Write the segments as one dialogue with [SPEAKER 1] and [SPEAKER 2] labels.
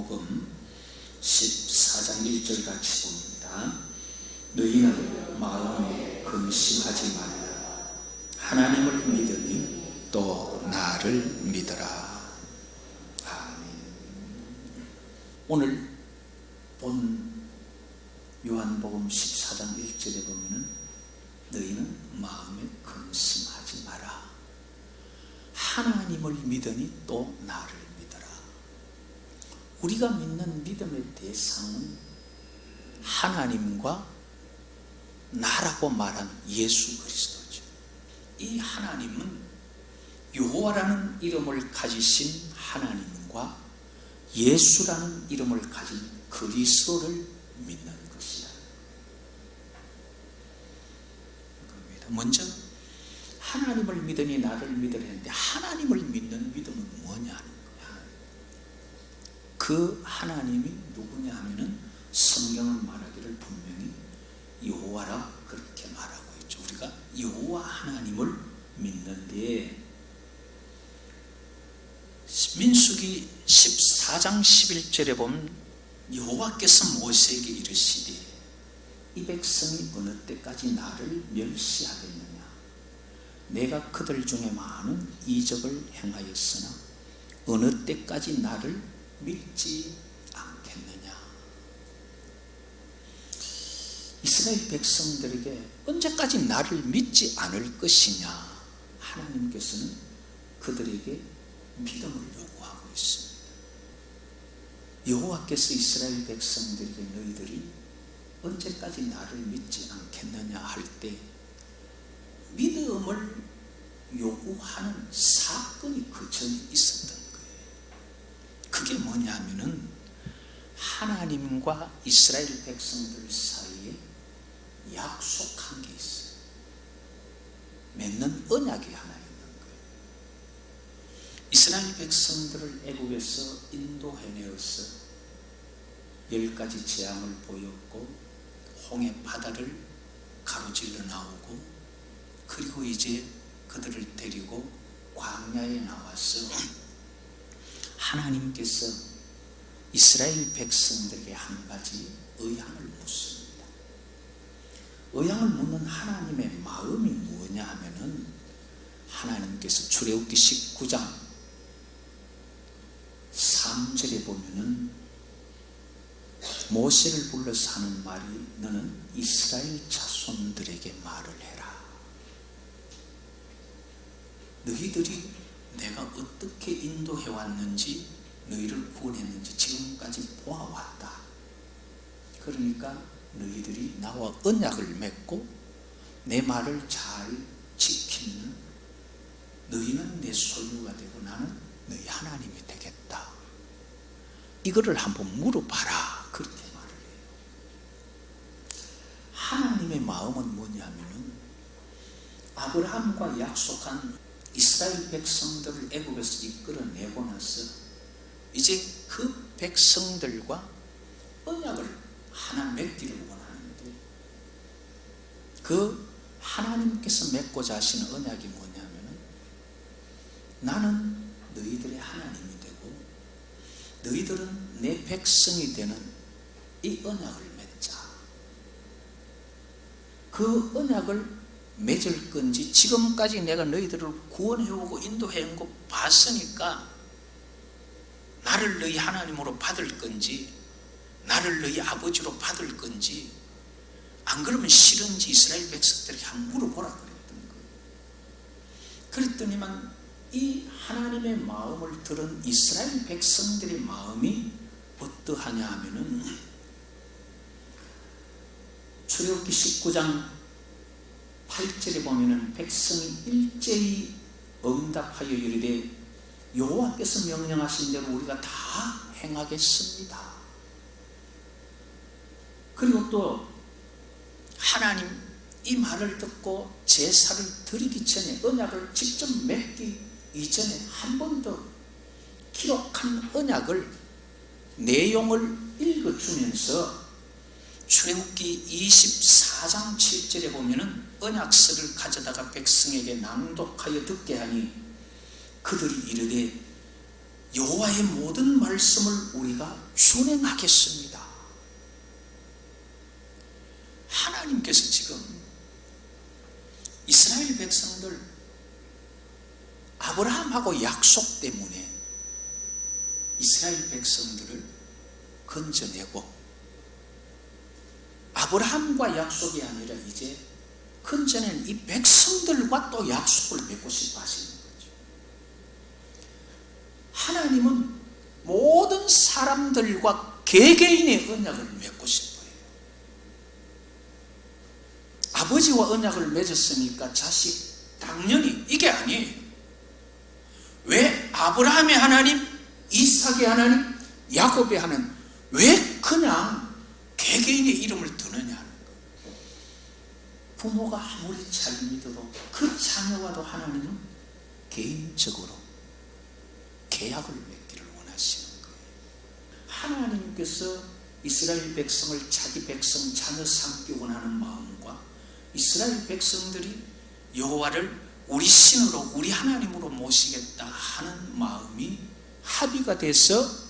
[SPEAKER 1] 요한복음 14장 1절 같이 봅니다. 너희는 마음에 근심하지 말라. 하나님을 믿으니 또 나를 믿어라. 아멘. 오늘 본 요한복음 14장 1절에 보면은 너희는 마음에 근심하지 마라. 하나님을 믿으니 또 나를 믿어라. 우리가 믿는 믿음의 대상은 하나님과 나라고 말한 예수 그리스도죠. 이 하나님은 여호와라는 이름을 가지신 하나님과 예수라는 이름을 가진 그리스도를 믿는 것이야. 먼저 하나님을 믿으니 나를 믿으라 했는데 하나님을 믿는 믿음은 뭐냐 하는 거야. 그 하나님이 누구냐 하면은 성경은 말하기를 분명히 여호와라 그렇게 말하고 있죠. 우리가 여호와 하나님을 믿는데 민수기 14장 11절에 보면 여호와께서 모세에게 이르시되 이 백성이 어느 때까지 나를 멸시하겠느냐. 내가 그들 중에 많은 이적을 행하였으나 어느 때까지 나를 믿지 않겠느냐. 이스라엘 백성들에게 언제까지 나를 믿지 않을 것이냐. 하나님께서는 그들에게 믿음을 요구하고 있습니다. 여호와께서 이스라엘 백성들에게 너희들이 언제까지 나를 믿지 않겠느냐 할 때 믿음을 요구하는 사건이 그 전에 있었던 거예요. 그게 뭐냐면은 하나님과 이스라엘 백성들 사이에 약속한 게 있어요. 맺는 언약이 하나 있는 거예요. 이스라엘 백성들을 애국에서 인도해내어서 10가지 재앙을 보였고 홍해 바다를 가로질러 나오고 그리고 이제 그들을 데리고 광야에 나와서 하나님께서 이스라엘 백성들에게 한 가지 의향을 묻습니다. 의향을 묻는 하나님의 마음이 뭐냐 하면은 하나님께서 출애굽기 19장 3절에 보면은 모세를 불러서 하는 말이 너는 이스라엘 자손들에게 말을 해라. 너희들이 내가 어떻게 인도해 왔는지 너희를 구원했는지 지금까지 보아왔다. 그러니까 너희들이 나와 언약을 맺고 내 말을 잘 지키면 너희는 내 소유가 되고 나는 너희 하나님이 되겠다. 이거를 한번 물어봐라. 그렇게 말을 해요. 하나님의 마음은 뭐냐면은 아브라함과 약속한 이스라엘 백성들을 애굽에서 이끌어내고 나서 이제 그 백성들과 언약을 하나 맺기를 원하는데 그 하나님께서 맺고자 하시는 언약이 뭐냐면은 나는 너희들의 하나님이 되고 너희들은 내 백성이 되는 이 언약을 맺자. 그 언약을 맺을 건지 지금까지 내가 너희들을 구원해오고 인도해온 거 봤으니까 나를 너희 하나님으로 받을 건지 나를 너희 아버지로 받을 건지 안 그러면 싫은지 이스라엘 백성들에게 한번 물어보라 그랬던 거예요. 그랬더니만 이 하나님의 마음을 들은 이스라엘 백성들의 마음이 어떠하냐 하면은 출애굽기 19장 8절에 보면은 백성이 일제히 응답하여 이르되 여호와께서 명령하신 대로 우리가 다 행하겠습니다. 그리고 또 하나님 이 말을 듣고 제사를 드리기 전에 언약을 직접 맺기 이전에 한 번 더 기록한 언약을 내용을 읽어주면서 출애굽기 24장 7절에 보면은 언약서를 가져다가 백성에게 낭독하여 듣게 하니 그들이 이르되 여호와의 모든 말씀을 우리가 준행하겠습니다. 하나님께서 지금 이스라엘 백성들 아브라함하고 약속 때문에 이스라엘 백성들을 건져내고, 아브라함과 약속이 아니라 이제 건져낸 이 백성들과 또 약속을 맺고 싶어 하시는 거죠. 하나님은 모든 사람들과 개개인의 언약을 맺고 싶어요. 아버지와 언약을 맺었으니까 자식, 당연히 이게 아니에요. 왜 아브라함의 하나님, 이삭의 하나님, 야곱의 하나님, 왜 그냥 개개인의 이름을 드느냐 하는 거예요. 부모가 아무리 잘 믿어도 그 자녀와도 하나님은 개인적으로 계약을 맺기를 원하시는 거예요. 하나님께서 이스라엘 백성을 자기 백성, 자녀 삼기 원하는 마음과 이스라엘 백성들이 여호와를 우리 신으로, 우리 하나님으로 모시겠다 하는 마음이 합의가 돼서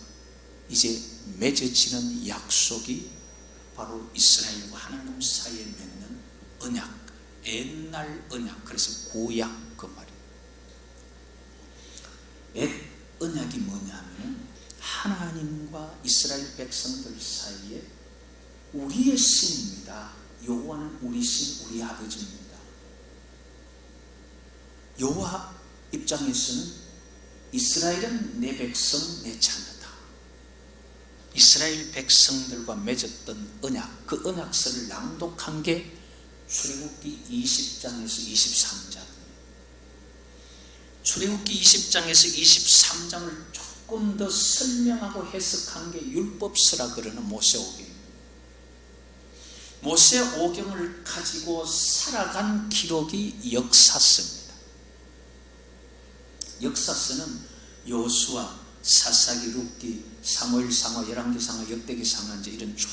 [SPEAKER 1] 이제 맺어지는 약속이 바로 이스라엘과 하나님 사이에 맺는 언약, 옛날 언약, 그래서 구약 그 말이에요. 옛 언약이 뭐냐면 하나님과 이스라엘 백성들 사이에 우리의 신입니다. 여호와는 우리 신, 우리 아버지입니다. 여호와 입장에서는 이스라엘은 내 백성, 내 자녀다. 이스라엘 백성들과 맺었던 언약, 그 언약서를 낭독한 게 출애굽기 20장에서 23장. 출애굽기 20장에서 23장을 조금 더 설명하고 해석한 게 율법서라 그러는 모세오경입니다. 모세오경을 가지고 살아간 기록이 역사서입니다. 역사서는 여호수아, 사사기, 룻기, 사무엘 상하, 열왕기 상하, 역대기 상하, 이제 이런 쭉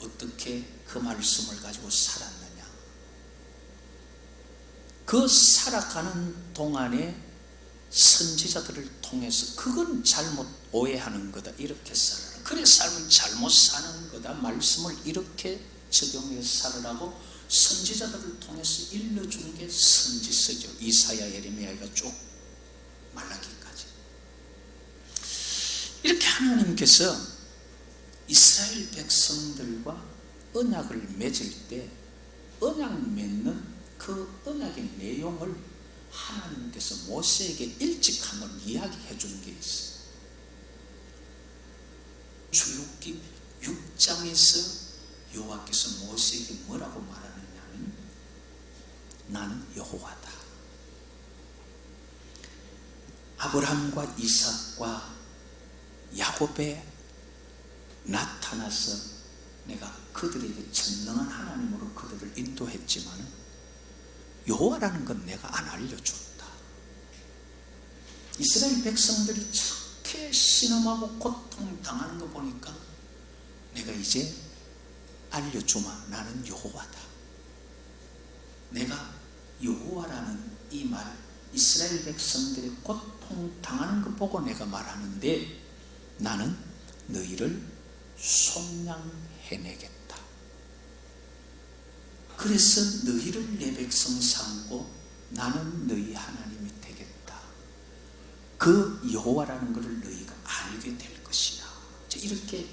[SPEAKER 1] 어떻게 그 말씀을 가지고 살았느냐. 그 살아가는 동안에 선지자들을 통해서 그건 잘못 오해하는 거다, 이렇게 살아라. 그래 살면 잘못 사는 거다, 말씀을 이렇게 적용해서 살으라고 선지자들을 통해서 일러준 게 선지서죠. 이사야, 예레미야가 쭉 말라기까지. 이렇게 하나님께서 이스라엘 백성들과 언약을 맺을 때 언약 맺는 그 언약의 내용을 하나님께서 모세에게 일찍 한번 이야기해 준 게 있어요. 출애굽기 6장에서 여호와께서 모세에게 뭐라고 말하느냐면 나는 여호와다. 아브라함과 이삭과 야곱에 나타나서 내가 그들에게 전능한 하나님으로 그들을 인도했지만 여호와라는 건 내가 안 알려줬다. 이스라엘 백성들이 저렇게 신음하고 고통당하는 거 보니까 내가 이제 알려주마. 나는 여호와다. 내가 여호와라는 이 말, 이스라엘 백성들이 고통당하는 거 보고 내가 말하는데 나는 너희를 속량해내겠다. 그래서 너희를 내 백성 삼고 나는 너희 하나님이 되겠다. 그 여호와라는 것을 너희가 알게 될 것이다. 이렇게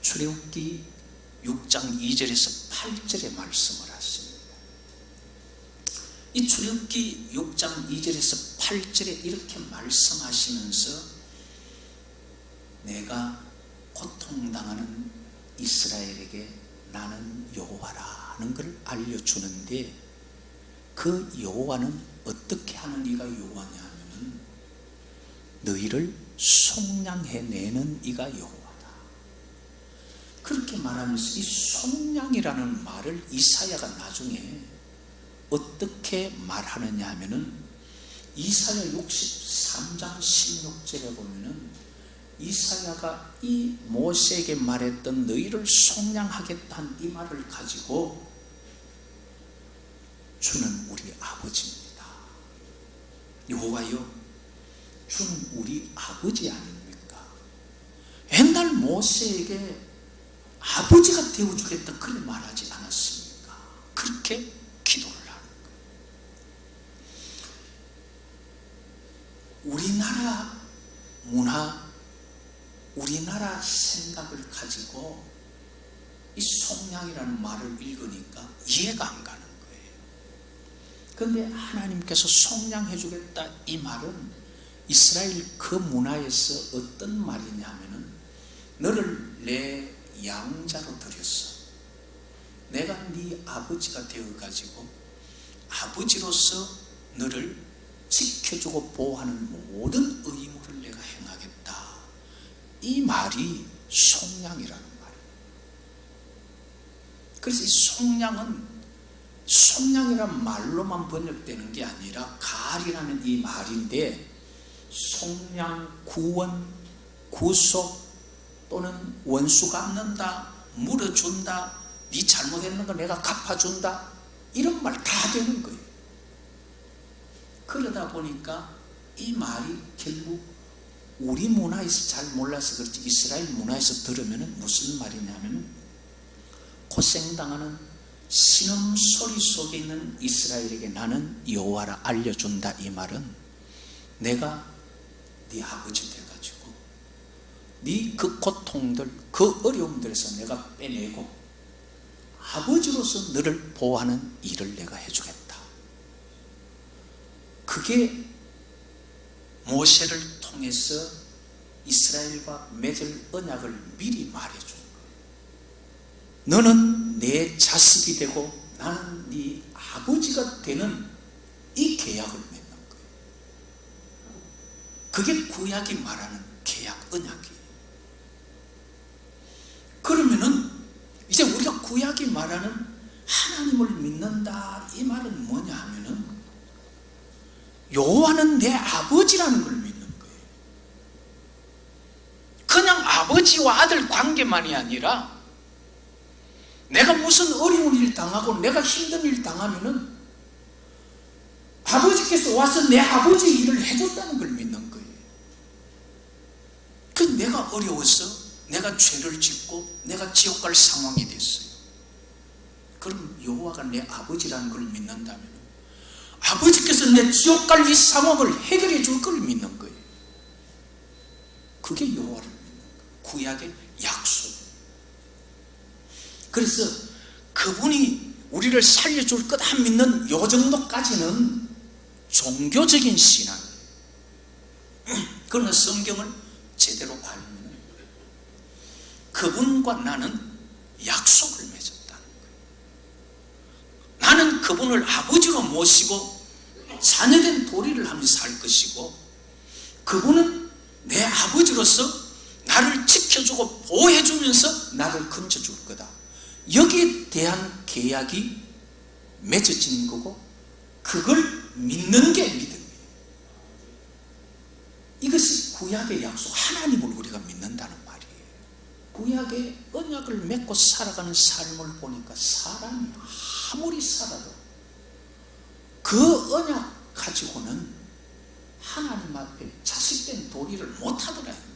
[SPEAKER 1] 출애굽기 6장 2절에서 8절에 말씀을 하십니다. 이 출애굽기 6장 2절에서 8절에 이렇게 말씀하시면서 내가 고통당하는 이스라엘에게 나는 여호와라는 걸 알려주는데 그 여호와는 어떻게 하는 이가 여호와냐 하면 너희를 속량해내는 이가 여호와다. 그렇게 말하면서 이 속량이라는 말을 이사야가 나중에 어떻게 말하느냐 하면은 이사야 63장 16절에 보면은 이사야가 이 모세에게 말했던 너희를 속량하겠다는 이 말을 가지고 주는 우리 아버지입니다. 여호와여, 주는 우리 아버지 아닙니까? 옛날 모세에게 아버지가 되어주겠다 그렇게 말하지 않았습니까? 그렇게 기도를 하는 거예요. 우리나라 문화, 우리나라 생각을 가지고 이 속량이라는 말을 읽으니까 이해가 안 가는 거예요. 그런데 하나님께서 속량해 주겠다 이 말은 이스라엘 그 문화에서 어떤 말이냐면은 너를 내 양자로 들였어. 내가 네 아버지가 되어가지고 아버지로서 너를 지켜주고 보호하는 모든 의무를 내가 행하겠다. 이 말이 속량이라는 말이에요. 그래서 이 속량이란 말로만 번역되는 게 아니라 가리라는 이 말인데 속량, 구원, 구속 또는 원수 갚는다, 물어준다, 네 잘못했는 거 내가 갚아준다 이런 말 다 되는 거예요. 그러다 보니까 이 말이 결국 우리 문화에서 잘 몰라서 그렇지 이스라엘 문화에서 들으면 무슨 말이냐면 고생당하는 신음소리 속에 있는 이스라엘에게 나는 여호와라 알려준다 이 말은 내가 네 아버지 돼가지고 네 그 고통들 그 어려움들에서 내가 빼내고 아버지로서 너를 보호하는 일을 내가 해주겠다. 그게 모세를 통해서 이스라엘과 맺을 언약을 미리 말해준 거예요. 너는 내 자식이 되고 나는 네 아버지가 되는 이 계약을 맺는 거예요. 그게 구약이 말하는 계약, 언약이에요. 그러면은 이제 우리가 구약이 말하는 하나님을 믿는다 이 말은 뭐냐 하면은 여호와는 내 아버지라는 걸 믿는 거예요. 그냥 아버지와 아들 관계만이 아니라 내가 무슨 어려운 일 당하고 내가 힘든 일 당하면은 아버지께서 와서 내 아버지 일을 해줬다는 걸 믿는 거예요. 그 내가 어려워서 내가 죄를 짓고 내가 지옥 갈 상황이 됐어요. 그럼 여호와가 내 아버지라는 걸 믿는다면 아버지께서 내 지옥 갈 이 상황을 해결해 줄 걸 믿는 거예요. 그게 여호와를 믿는 거예요. 구약의 약속. 그래서 그분이 우리를 살려줄 것 안 믿는 요 정도까지는 종교적인 신앙이에요. 그러나 성경을 제대로 알면 그분과 나는 약속을 맺었다는 거예요. 나는 그분을 아버지로 모시고 자녀된 도리를 하며 살 것이고 그분은 내 아버지로서 나를 지켜주고 보호해주면서 나를 건져줄 거다. 여기에 대한 계약이 맺어진 거고 그걸 믿는 게 믿음이에요. 이것이 구약의 약속, 하나님을 우리가 믿는다는 말이에요. 구약의 언약을 맺고 살아가는 삶을 보니까 사람이 아무리 살아도 그 언약 가지고는 하나님 앞에 자식된 도리를 못하더라 이 말이에요.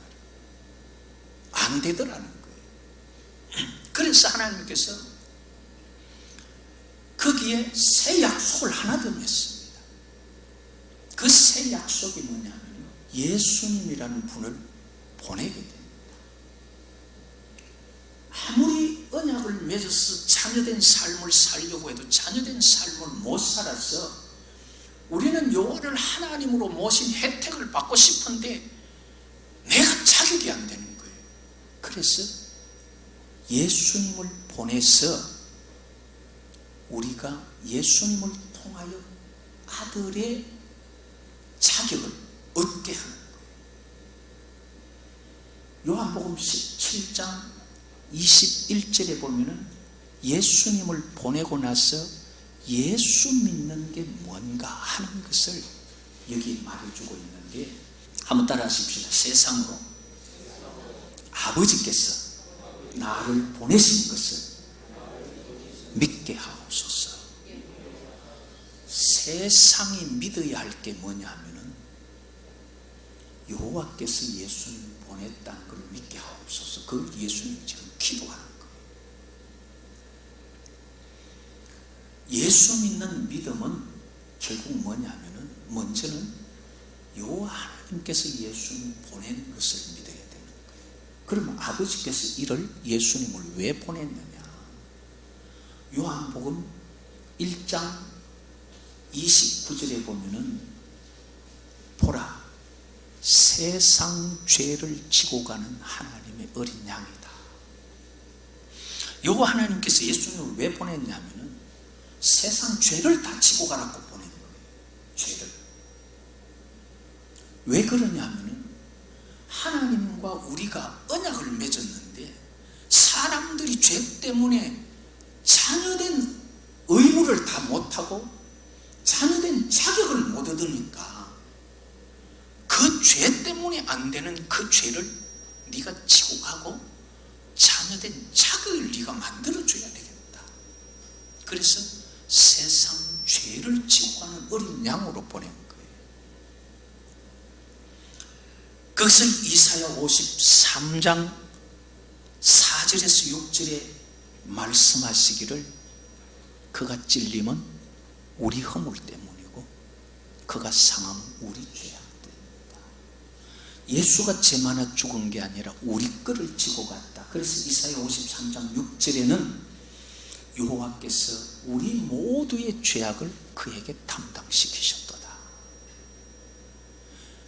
[SPEAKER 1] 안 되더라는 거예요. 그래서 하나님께서 거기에 새 약속을 하나 더 맺습니다. 그 새 약속이 뭐냐면 예수님이라는 분을 보내게 됩니다. 아무리 언약을 맺어서 자녀된 삶을 살려고 해도 자녀된 삶을 못 살아서 우리는 여호와를 하나님으로 모신 혜택을 받고 싶은데 내가 자격이 안 되는 거예요. 그래서 예수님을 보내서 우리가 예수님을 통하여 아들의 자격을 얻게 하는 거예요. 요한복음 17장 21절에 보면은 예수님을 보내고 나서 예수 믿는 게 뭔가 하는 것을 여기 말해주고 있는데 한번 따라 하십시다. 세상으로 아버지께서 나를 보내신 것을 믿게 하옵소서. 세상이 믿어야 할 게 뭐냐 하면은 여호와께서 예수님 보냈다는 걸 믿게 하옵소서. 그걸 예수님 지금 기도하는 거예요. 예수 믿는 믿음은 결국 뭐냐면은 먼저는 여호와 하나님께서 예수님 보낸 것을 믿어야 되는 거예요. 그러면 아버지께서 이를 예수님을 왜 보냈느냐? 요한복음 1장 29절에 보면은 보라, 세상 죄를 지고 가는 하나님의 어린 양이다. 여호와 하나님께서 예수님을 왜 보냈냐면은 세상 죄를 다 지고 가라고 보낸 거예요. 죄를. 왜 그러냐면은 하나님과 우리가 언약을 맺었는데 사람들이 죄 때문에 자녀된 의무를 다 못하고 자녀된 자격을 못 얻으니까 그 죄 때문에 안 되는 그 죄를 네가 지고 가고 자녀된 자격을 네가 만들어줘야 되겠다. 그래서 세상 죄를 지고 가는 어린 양으로 보낸 거예요. 그것을 이사야 53장 4절에서 6절에 말씀하시기를 그가 찔림은 우리 허물 때문이고 그가 상함은 우리 죄악 때문이다. 예수가 죄만아 죽은 게 아니라 우리 거를 지고 갔다. 그래서 이사야 53장 6절에는 여호와께서 우리 모두의 죄악을 그에게 담당시키셨도다.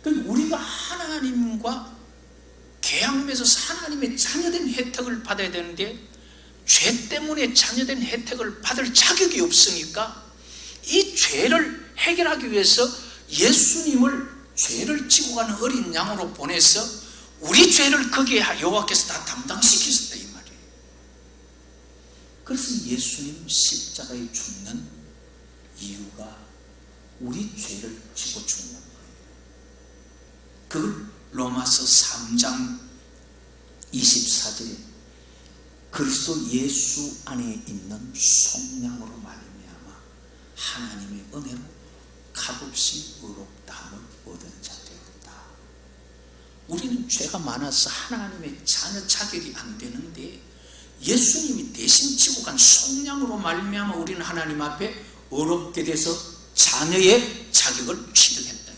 [SPEAKER 1] 그러니까 우리가 하나님과 계약 맺어서 하나님의 자녀된 혜택을 받아야 되는데 죄 때문에 자녀된 혜택을 받을 자격이 없으니까 이 죄를 해결하기 위해서 예수님을 죄를 지고 가는 어린 양으로 보내서 우리 죄를 거기에 여호와께서 다 담당시키셨다 이 말이에요. 그래서 예수님 십자가에 죽는 이유가 우리 죄를 지고 죽는 거예요. 그걸 로마서 3장 24절에 그리스도 예수 안에 있는 속량으로 말미암아 하나님의 은혜로 값없이 의롭다함을 얻은 자 되었다. 우리는 죄가 많아서 하나님의 자녀 자격이 안 되는데 예수님이 대신 지고 간 속량으로 말미암아 우리는 하나님 앞에 의롭게 돼서 자녀의 자격을 취득했다.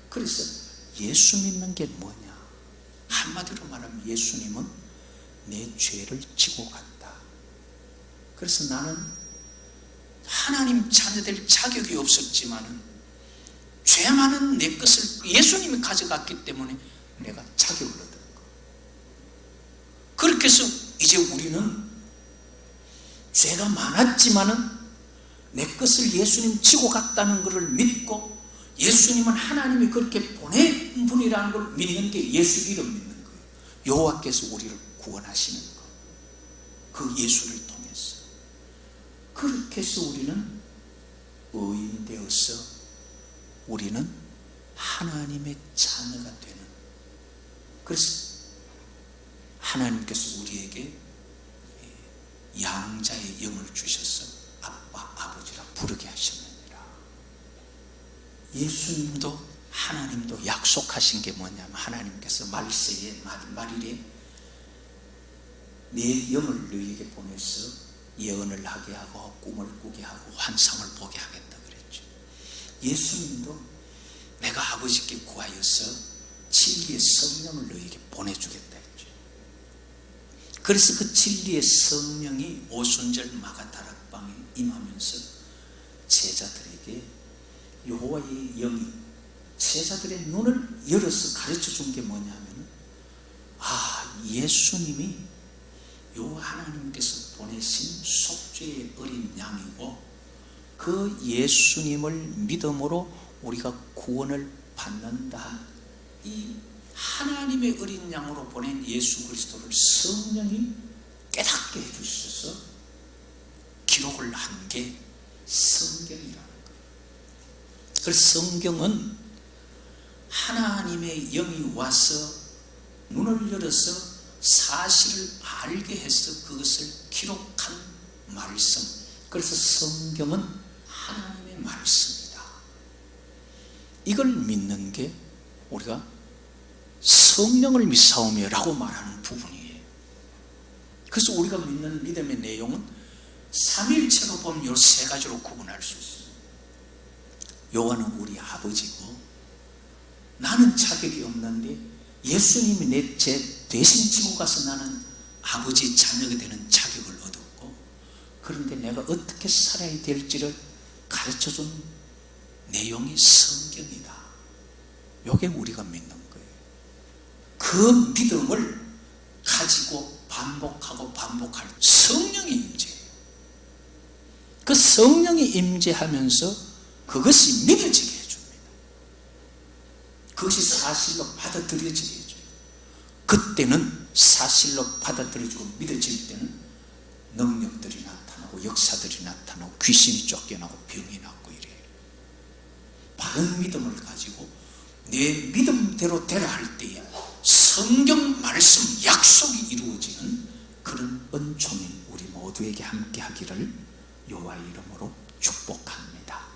[SPEAKER 1] 그래서 예수 믿는 게 뭐냐? 한마디로 말하면 예수님은 내 죄를 지고 갔다. 그래서 나는 하나님 자녀될 자격이 없었지만은 죄 많은 내 것을 예수님이 가져갔기 때문에 내가 자격을 얻은 거. 그렇게 해서 이제 우리는 죄가 많았지만은 내 것을 예수님 지고 갔다는 것을 믿고 예수님은 하나님이 그렇게 보낸 분이라는 걸 믿는 게 예수 이름 믿는 거예요. 여호와께서 우리를 구원하시는 것. 그 예수를 통해서. 그렇게 해서 우리는 의인 되어서 우리는 하나님의 자녀가 되는. 그래서 하나님께서 우리에게 양자의 영을 주셔서 아빠, 아버지라 부르게 하셨느니라. 예수님도 하나님도 약속하신 게 뭐냐면 하나님께서 말세에 말일에 내 영을 너희에게 보내서 예언을 하게 하고 꿈을 꾸게 하고 환상을 보게 하겠다 그랬죠. 예수님도 내가 아버지께 구하여서 진리의 성령을 너희에게 보내주겠다 했죠. 그래서 그 진리의 성령이 오순절 마가다락방에 임하면서 제자들에게 여호와의 영이 제자들의 눈을 열어서 가르쳐 준 게 뭐냐면 예수님이 여호와 하나님께서 보내신 속죄의 어린 양이고 그 예수님을 믿음으로 우리가 구원을 받는다. 이 하나님의 어린 양으로 보낸 예수 그리스도를 성령이 깨닫게 해주셔서 기록을 한 게 성경이라는 거예요. 그래서 성경은 하나님의 영이 와서 눈을 열어서 사실을 알게 해서 그것을 기록한 말씀. 그래서 성경은 하나님의 말씀이다. 이걸 믿는 게 우리가 성령을 믿사오며 라고 말하는 부분이에요. 그래서 우리가 믿는 믿음의 내용은 삼일체로 보면 이 세 가지로 구분할 수 있어요. 요한은 우리 아버지고, 나는 자격이 없는데 예수님이 제 대신 지고 가서 나는 아버지 자녀가 되는 자격을 얻었고, 그런데 내가 어떻게 살아야 될지를 가르쳐준 내용이 성경이다. 이게 우리가 믿는 거예요. 그 믿음을 가지고 반복하고 반복할 성령이 임재해요. 그 성령이 임재하면서 그것이 믿어지게 해줍니다. 그것이 사실로 받아들여지게 해줘요. 그때는 사실로 받아들여지고 믿어질 때는 능력들이 나타나고 역사들이 나타나고 귀신이 쫓겨나고 병이 낫고 이래요. 바른 믿음을 가지고 내 믿음대로 되라 할 때에 성경 말씀 약속이 이루어지는 그런 은총이 우리 모두에게 함께 하기를 여호와의 이름으로 축복합니다.